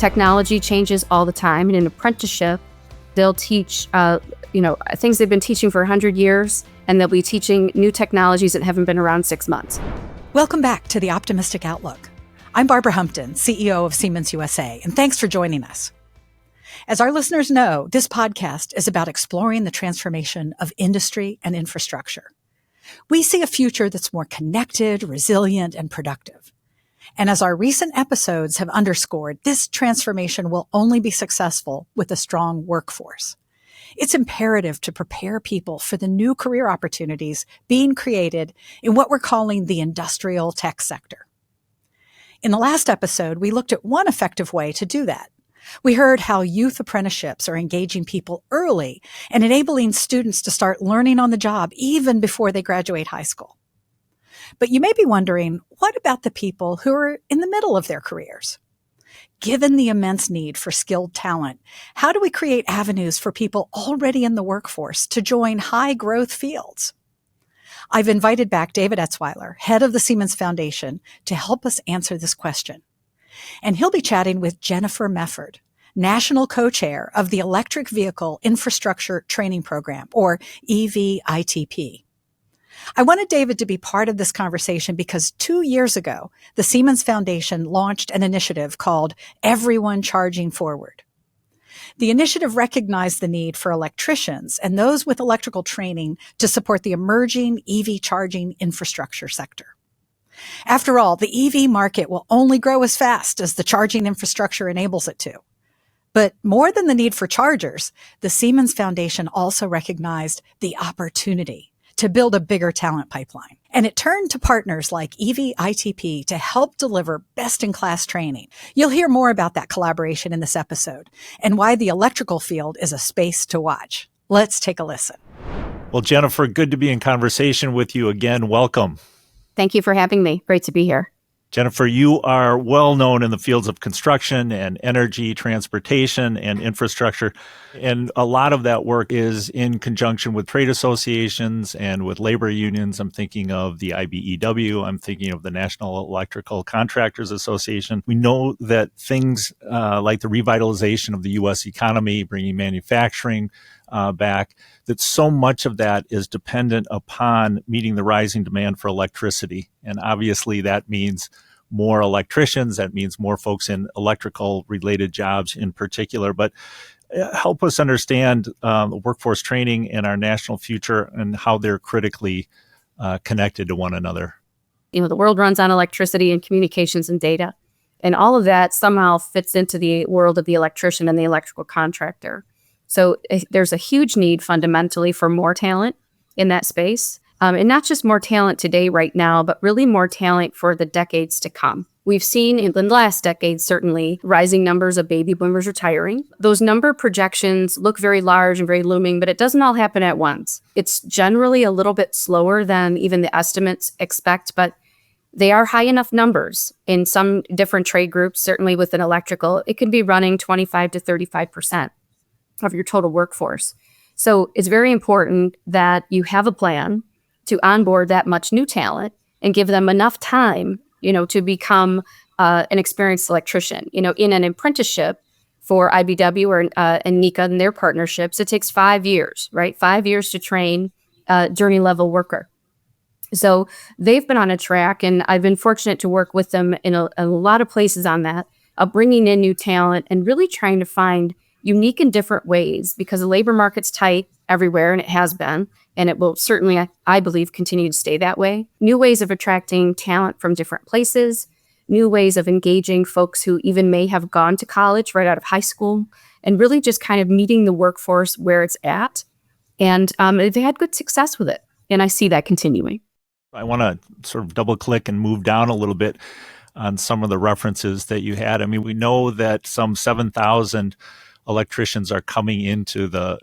Technology changes all the time. In an apprenticeship, they'll teach, things they've been teaching for 100 years, and they'll be teaching new technologies that haven't been around 6 months. Welcome back to The Optimistic Outlook. I'm Barbara Humpton, CEO of Siemens USA, and thanks for joining us. As our listeners know, this podcast is about exploring the transformation of industry and infrastructure. We see a future that's more connected, resilient, and productive. And as our recent episodes have underscored, this transformation will only be successful with a strong workforce. It's imperative to prepare people for the new career opportunities being created in what we're calling the industrial tech sector. In the last episode, we looked at one effective way to do that. We heard how youth apprenticeships are engaging people early and enabling students to start learning on the job even before they graduate high school. But you may be wondering, what about the people who are in the middle of their careers? Given the immense need for skilled talent, how do we create avenues for people already in the workforce to join high-growth fields? I've invited back David Etzweiler, head of the Siemens Foundation, to help us answer this question. And he'll be chatting with Jennifer Mefford, national co-chair of the Electric Vehicle Infrastructure Training Program, or EVITP. I wanted David to be part of this conversation because 2 years ago, the Siemens Foundation launched an initiative called Everyone Charging Forward. The initiative recognized the need for electricians and those with electrical training to support the emerging EV charging infrastructure sector. After all, the EV market will only grow as fast as the charging infrastructure enables it to. But more than the need for chargers, the Siemens Foundation also recognized the opportunity to build a bigger talent pipeline. And it turned to partners like EVITP to help deliver best-in-class training. You'll hear more about that collaboration in this episode and why the electrical field is a space to watch. Let's take a listen. Well, Jennifer, good to be in conversation with you again. Welcome. Thank you for having me. Great to be here. Jennifer, you are well known in the fields of construction and energy, transportation, and infrastructure. And a lot of that work is in conjunction with trade associations and with labor unions. I'm thinking of the IBEW. I'm thinking of the National Electrical Contractors Association. We know that things like the revitalization of the U.S. economy, bringing manufacturing back, that so much of that is dependent upon meeting the rising demand for electricity. And obviously that means more electricians, that means more folks in electrical related jobs in particular. But help us understand the workforce training and our national future and how they're critically connected to one another. The world runs on electricity and communications and data. And all of that somehow fits into the world of the electrician and the electrical contractor. So there's a huge need fundamentally for more talent in that space. And not just more talent today, right now, but really more talent for the decades to come. We've seen in the last decade, certainly, rising numbers of baby boomers retiring. Those number projections look very large and very looming, but it doesn't all happen at once. It's generally a little bit slower than even the estimates expect, but they are high enough numbers in some different trade groups, certainly within electrical. It can be running 25 to 35% of your total workforce. So it's very important that you have a plan to onboard that much new talent and give them enough time, to become an experienced electrician. In an apprenticeship for IBW or and NECA and their partnerships, it takes 5 years, right? 5 years to train a journey level worker. So they've been on a track, and I've been fortunate to work with them in a lot of places on that, bringing in new talent and really trying to find unique and different ways, because the labor market's tight everywhere, and it has been, and it will certainly, I believe, continue to stay that way. New ways of attracting talent from different places, new ways of engaging folks who even may have gone to college right out of high school, and really just kind of meeting the workforce where it's at. And they've had good success with it, and I see that continuing. I want to sort of double click and move down a little bit on some of the references that you had. I mean, we know that some 7,000 electricians are coming into the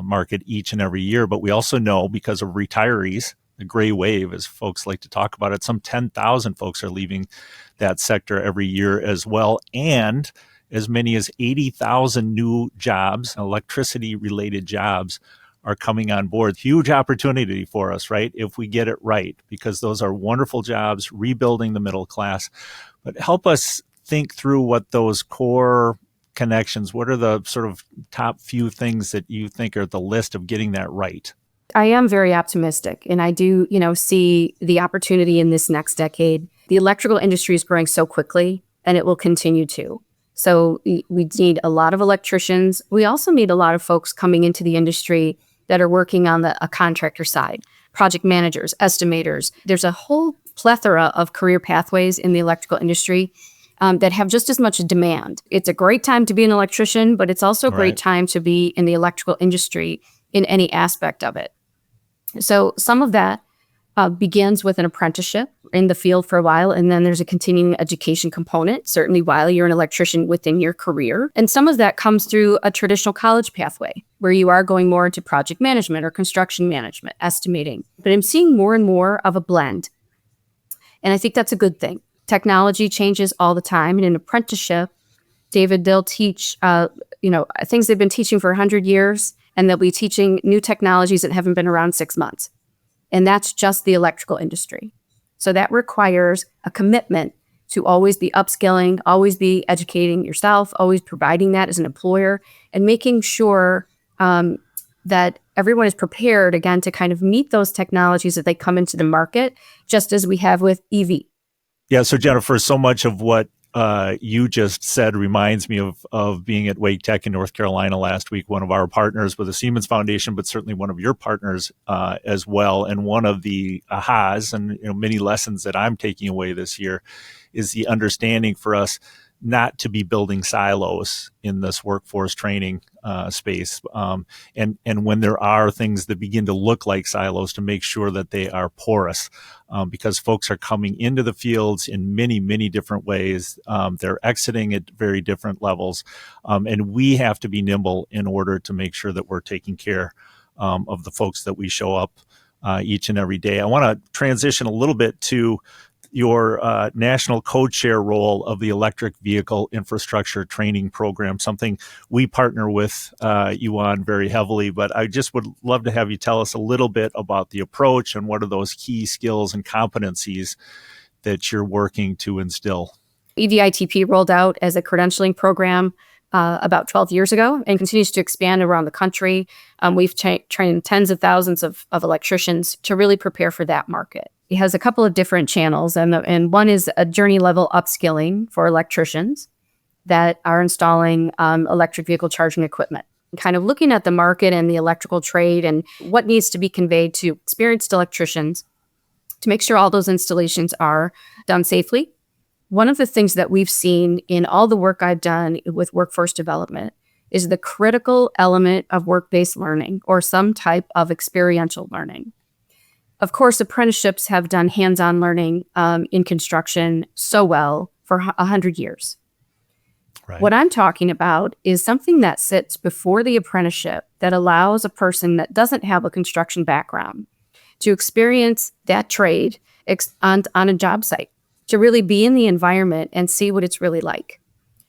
market each and every year, but we also know, because of retirees, the gray wave, as folks like to talk about it, some 10,000 folks are leaving that sector every year as well, and as many as 80,000 new jobs, electricity-related jobs, are coming on board. Huge opportunity for us, right, if we get it right, because those are wonderful jobs, rebuilding the middle class. But help us think through what those core connections, what are the sort of top few things that you think are the list of getting that right? I am very optimistic, and I do, see the opportunity in this next decade. The electrical industry is growing so quickly, and it will continue to. So we need a lot of electricians. We also need a lot of folks coming into the industry that are working on a contractor side, project managers, estimators. There's a whole plethora of career pathways in the electrical industry that have just as much demand. It's a great time to be an electrician, but it's also a great time to be in the electrical industry in any aspect of it. So some of that begins with an apprenticeship in the field for a while, and then there's a continuing education component, certainly while you're an electrician within your career. And some of that comes through a traditional college pathway, where you are going more into project management or construction management, estimating. But I'm seeing more and more of a blend. And I think that's a good thing. Technology changes all the time. In an apprenticeship, David, they'll teach, things they've been teaching for 100 years, and they'll be teaching new technologies that haven't been around 6 months. And that's just the electrical industry. So that requires a commitment to always be upskilling, always be educating yourself, always providing that as an employer, and making sure that everyone is prepared, again, to kind of meet those technologies that they come into the market, just as we have with EV. Yeah, so Jennifer, so much of what you just said reminds me of being at Wake Tech in North Carolina last week, one of our partners with the Siemens Foundation, but certainly one of your partners as well. And one of the ahas and many lessons that I'm taking away this year is the understanding for us not to be building silos in this workforce training space. And when there are things that begin to look like silos, to make sure that they are porous, because folks are coming into the fields in many, many different ways. They're exiting at very different levels. And we have to be nimble in order to make sure that we're taking care of the folks that we show up each and every day. I want to transition a little bit to your national co-chair role of the electric vehicle infrastructure training program, something we partner with you on very heavily. But I just would love to have you tell us a little bit about the approach and what are those key skills and competencies that you're working to instill. EVITP rolled out as a credentialing program about 12 years ago and continues to expand around the country. We've trained tens of thousands of electricians to really prepare for that market. It has a couple of different channels, and one is a journey level upskilling for electricians that are installing electric vehicle charging equipment. Kind of looking at the market and the electrical trade and what needs to be conveyed to experienced electricians to make sure all those installations are done safely. One of the things that we've seen in all the work I've done with workforce development is the critical element of work-based learning or some type of experiential learning. Of course, apprenticeships have done hands-on learning in construction so well for 100 years. Right. What I'm talking about is something that sits before the apprenticeship that allows a person that doesn't have a construction background to experience that trade on a job site, to really be in the environment and see what it's really like.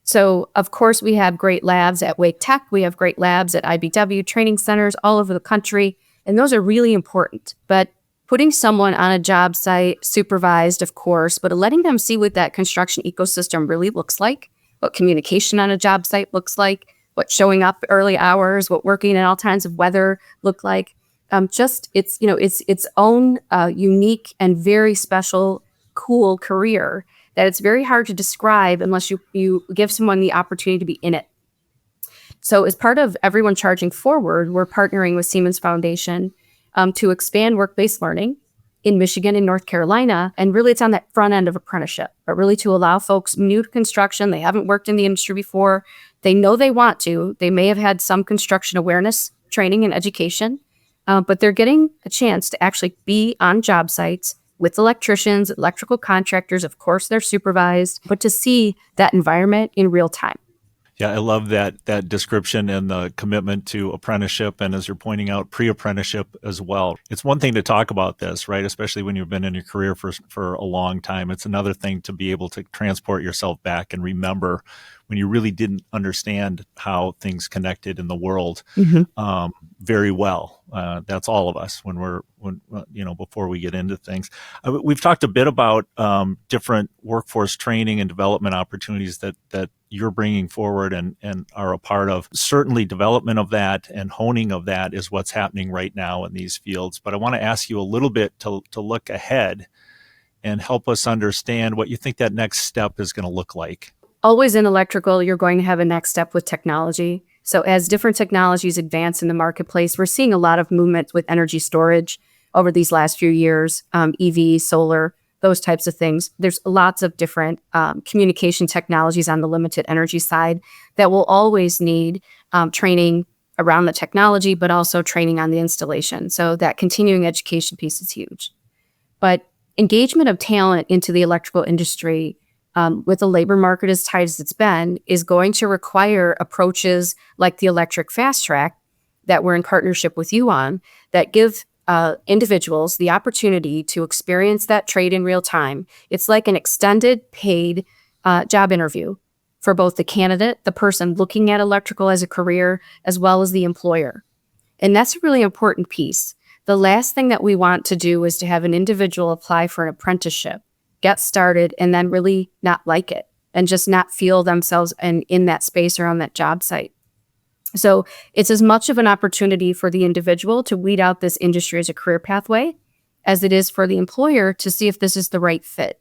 So, of course, we have great labs at Wake Tech. We have great labs at IBW, training centers all over the country, and those are really important. But putting someone on a job site, supervised, of course, but letting them see what that construction ecosystem really looks like, what communication on a job site looks like, what showing up early hours, what working in all kinds of weather look like. It's its own unique and very special, cool career that it's very hard to describe unless you give someone the opportunity to be in it. So as part of Everyone Charging Forward, we're partnering with Siemens Foundation to expand work-based learning in Michigan and North Carolina. And really, it's on that front end of apprenticeship, but really to allow folks new to construction, they haven't worked in the industry before, they know they want to, they may have had some construction awareness training and education, but they're getting a chance to actually be on job sites with electricians, electrical contractors. Of course, they're supervised, but to see that environment in real time. Yeah, I love that description and the commitment to apprenticeship, and as you're pointing out, pre-apprenticeship as well. It's one thing to talk about this, right? Especially when you've been in your career for a long time. It's another thing to be able to transport yourself back and remember when you really didn't understand how things connected in the world Mm-hmm. very well. That's all of us before we get into things. We've talked a bit about different workforce training and development opportunities that you're bringing forward and are a part of. Certainly development of that and honing of that is what's happening right now in these fields. But I want to ask you a little bit to look ahead and help us understand what you think that next step is going to look like. Always in electrical, you're going to have a next step with technology. So as different technologies advance in the marketplace, we're seeing a lot of movement with energy storage over these last few years, EV, solar, those types of things. There's lots of different communication technologies on the limited energy side that will always need training around the technology, but also training on the installation. So that continuing education piece is huge. But engagement of talent into the electrical industry with the labor market as tight as it's been, is going to require approaches like the electric fast track that we're in partnership with you on, that give individuals the opportunity to experience that trade in real time. It's like an extended paid job interview for both the candidate, the person looking at electrical as a career, as well as the employer. And that's a really important piece. The last thing that we want to do is to have an individual apply for an apprenticeship, get started, and then really not like it and just not feel themselves in that space or on that job site. So it's as much of an opportunity for the individual to weed out this industry as a career pathway as it is for the employer to see if this is the right fit.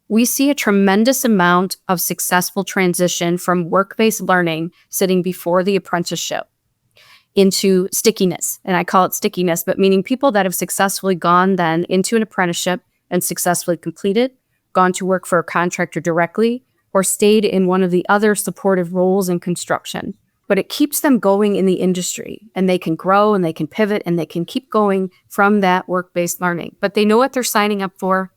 We see a tremendous amount of successful transition from work-based learning sitting before the apprenticeship into stickiness. And I call it stickiness, but meaning people that have successfully gone then into an apprenticeship and successfully completed, gone to work for a contractor directly, or stayed in one of the other supportive roles in construction. But it keeps them going in the industry, and they can grow and they can pivot and they can keep going from that work-based learning. But they know what they're signing up for,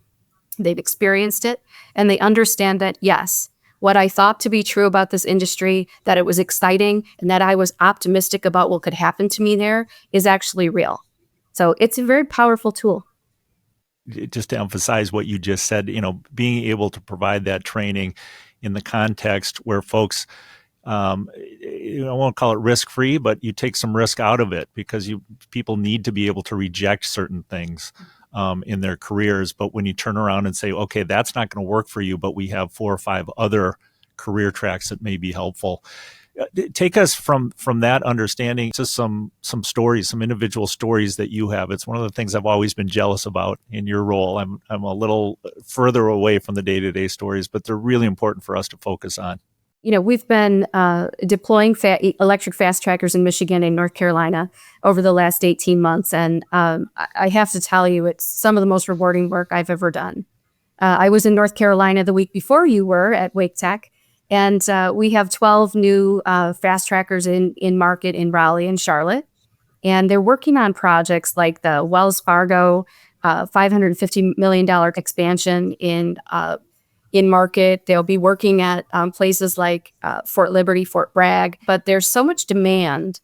they've experienced it, and they understand that, yes, what I thought to be true about this industry, that it was exciting and that I was optimistic about what could happen to me there, is actually real. So it's a very powerful tool. Just to emphasize what you just said, being able to provide that training in the context where folks, I won't call it risk-free, but you take some risk out of it because people need to be able to reject certain things in their careers. But when you turn around and say, okay, that's not going to work for you, but we have 4 or 5 other career tracks that may be helpful. Take us from that understanding to some stories, some individual stories that you have. It's one of the things I've always been jealous about in your role. I'm a little further away from the day-to-day stories, but they're really important for us to focus on. We've been deploying electric fast trackers in Michigan and North Carolina over the last 18 months. And I have to tell you, it's some of the most rewarding work I've ever done. I was in North Carolina the week before you were at Wake Tech. And we have 12 new fast trackers in market in Raleigh and Charlotte. And they're working on projects like the Wells Fargo $550 million expansion in market. They'll be working at places like Fort Liberty, Fort Bragg. But there's so much demand,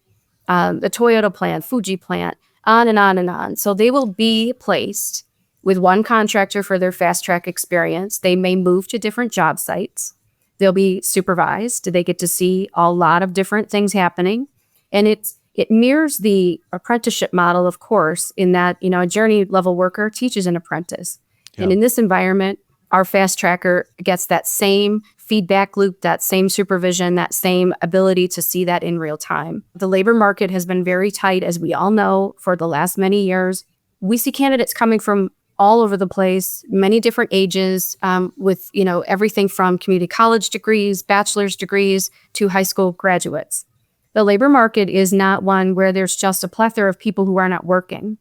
the Toyota plant, Fuji plant, on and on and on. So they will be placed with one contractor for their fast track experience. They may move to different job sites. They'll be supervised. They get to see a lot of different things happening. And it mirrors the apprenticeship model, of course, in that, a journey level worker teaches an apprentice. Yep. And in this environment, our fast tracker gets that same feedback loop, that same supervision, that same ability to see that in real time. The labor market has been very tight, as we all know, for the last many years. We see candidates coming from all over the place, many different ages, with everything from community college degrees, bachelor's degrees, to high school graduates. The labor market is not one where there's just a plethora of people who are not working.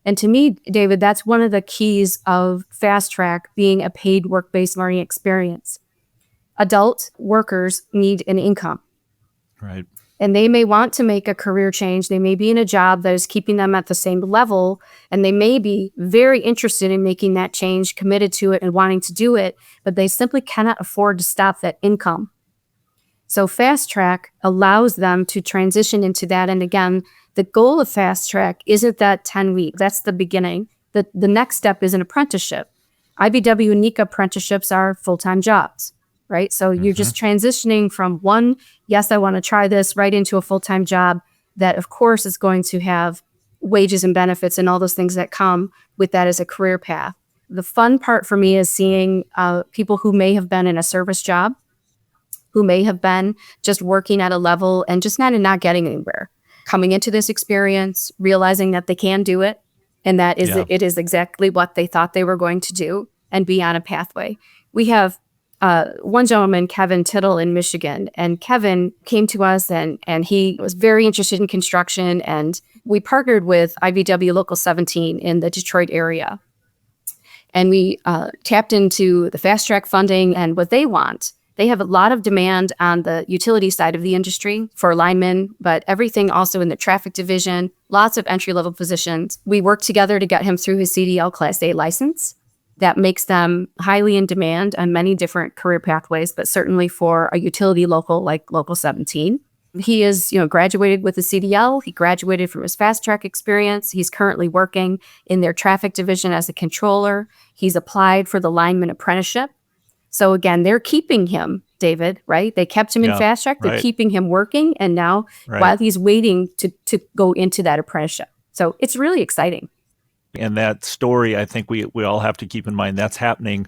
And to me, David, that's one of the keys of Fast Track being a paid work-based learning experience. Adult workers need an income. Right. And they may want to make a career change. They may be in a job that is keeping them at the same level, and they may be very interested in making that change, committed to it and wanting to do it, but they simply cannot afford to stop that income. So Fast Track allows them to transition into that. And again, the goal of Fast Track isn't that 10 weeks. That's the beginning. The next step is an apprenticeship. IBEW and NECA apprenticeships are full-time jobs, right? So you're just transitioning from one, yes, I want to try this, right into a full-time job that, of course, is going to have wages and benefits and all those things that come with that as a career path. The fun part for me is seeing people who may have been in a service job, who may have been just working at a level and just not getting anywhere, coming into this experience, realizing that they can do it, and that it is exactly what they thought they were going to do and be on a pathway. We have one gentleman, Kevin Tittle in Michigan, and Kevin came to us and he was very interested in construction, and we partnered with IVW Local 17 in the Detroit area. And we tapped into the fast track funding and what they want. They have a lot of demand on the utility side of the industry for linemen, but everything also in the traffic division, lots of entry-level positions. We worked together to get him through his CDL Class A license. That makes them highly in demand on many different career pathways, but certainly for a utility local like Local 17. He is, graduated with a CDL. He graduated from his fast track experience. He's currently working in their traffic division as a controller. He's applied for the lineman apprenticeship. So again, they're keeping him, David, right? They kept him in fast track. They're keeping him working. And now while he's waiting to go into that apprenticeship. So it's really exciting. And that story, I think we all have to keep in mind, that's happening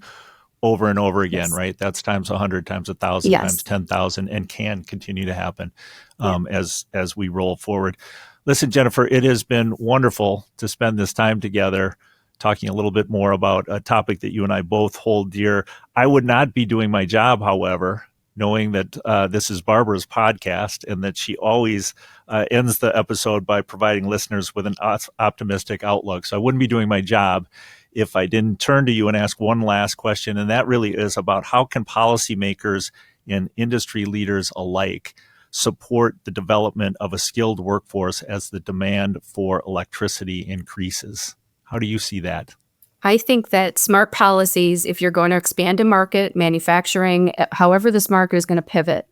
over and over again, right? That's times 100, times 1,000, times 10,000, and can continue to happen as we roll forward. Listen, Jennifer, it has been wonderful to spend this time together talking a little bit more about a topic that you and I both hold dear. I would not be doing my job, however, knowing that this is Barbara's podcast and that she always ends the episode by providing listeners with an optimistic outlook. So I wouldn't be doing my job if I didn't turn to you and ask one last question. And that really is about how can policymakers and industry leaders alike support the development of a skilled workforce as the demand for electricity increases? How do you see that? I think that smart policies, if you're going to expand a market, manufacturing, however this market is going to pivot,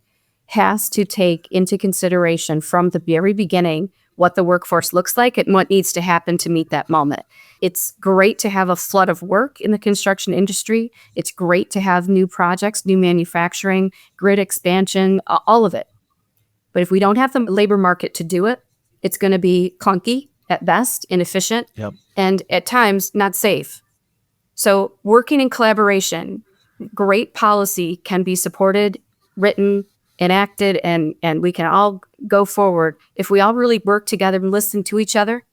has to take into consideration from the very beginning what the workforce looks like and what needs to happen to meet that moment. It's great to have a flood of work in the construction industry. It's great to have new projects, new manufacturing, grid expansion, all of it. But if we don't have the labor market to do it, it's going to be clunky at best, inefficient, and at times not safe. So working in collaboration, great policy can be supported, written, enacted, and we can all go forward if we all really work together and listen to each other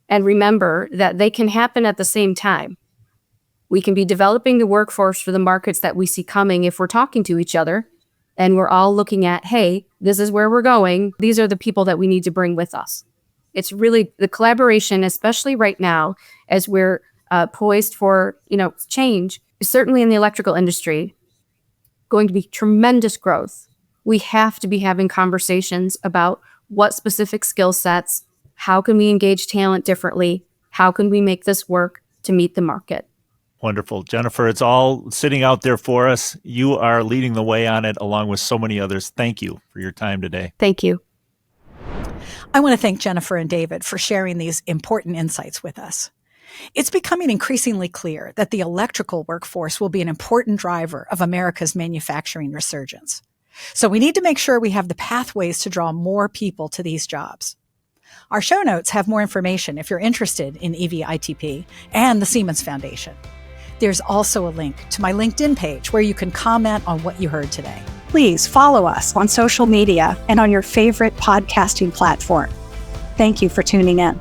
and remember that they can happen at the same time. We can be developing the workforce for the markets that we see coming if we're talking to each other and we're all looking at, hey, this is where we're going. These are the people that we need to bring with us. It's really the collaboration, especially right now, as we're poised for change, certainly in the electrical industry, going to be tremendous growth. We have to be having conversations about what specific skill sets, how can we engage talent differently, how can we make this work to meet the market. Wonderful. Jennifer, it's all sitting out there for us. You are leading the way on it along with so many others. Thank you for your time today. Thank you. I want to thank Jennifer and David for sharing these important insights with us. It's becoming increasingly clear that the electrical workforce will be an important driver of America's manufacturing resurgence. So we need to make sure we have the pathways to draw more people to these jobs. Our show notes have more information if you're interested in EVITP and the Siemens Foundation. There's also a link to my LinkedIn page where you can comment on what you heard today. Please follow us on social media and on your favorite podcasting platform. Thank you for tuning in.